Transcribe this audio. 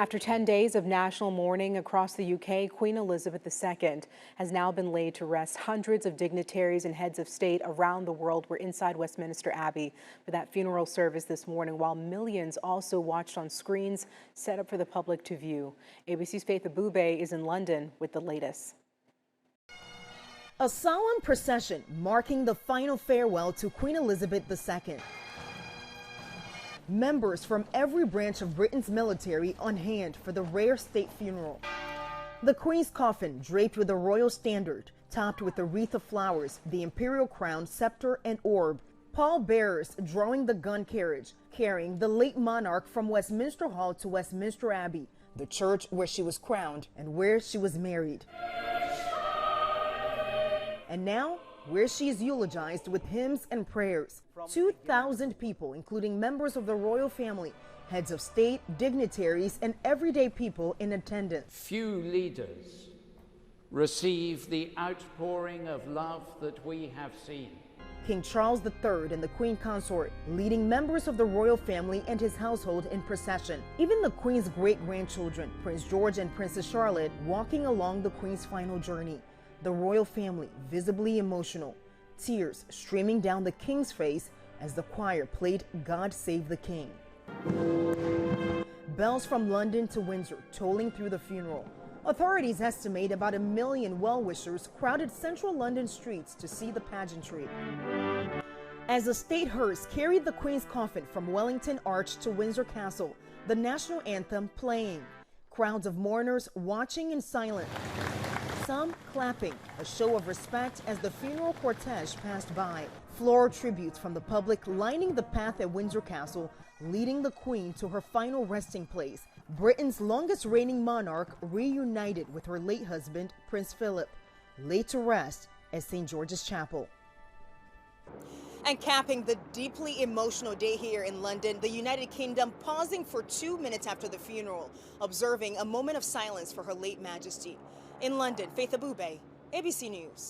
After 10 days of national mourning across the UK, Queen Elizabeth II has now been laid to rest. Hundreds of dignitaries and heads of state around the world were inside Westminster Abbey for that funeral service this morning, while millions also watched on screens set up for the public to view. ABC's Faith Abube is in London with the latest. A solemn procession marking the final farewell to Queen Elizabeth II. Members from every branch of Britain's military on hand for the rare state funeral. The Queen's coffin draped with a royal standard, topped with a wreath of flowers, the imperial crown, scepter, and orb. Pallbearers drawing the gun carriage, carrying the late monarch from Westminster Hall to Westminster Abbey, the church where she was crowned and where she was married. And now, where she is eulogized with hymns and prayers. 2,000 people, including members of the royal family, heads of state, dignitaries, and everyday people in attendance. Few leaders receive the outpouring of love that we have seen. King Charles III and the Queen Consort leading members of the royal family and his household in procession. Even the Queen's great-grandchildren, Prince George and Princess Charlotte, walking along the Queen's final journey. The royal family visibly emotional, tears streaming down the King's face as the choir played God Save the King. Bells from London to Windsor tolling through the funeral. Authorities estimate about 1 million well-wishers crowded central London streets to see the pageantry. As a state hearse carried the Queen's coffin from Wellington Arch to Windsor Castle, the national anthem playing. Crowds of mourners watching in silence. Some clapping, a show of respect as the funeral cortege passed by. Floral tributes from the public lining the path at Windsor Castle, leading the Queen to her final resting place. Britain's longest reigning monarch reunited with her late husband, Prince Philip, laid to rest at St. George's Chapel. And capping the deeply emotional day here in London, the United Kingdom pausing for 2 minutes after the funeral, observing a moment of silence for Her late Majesty. In London, Faith Abube, ABC News.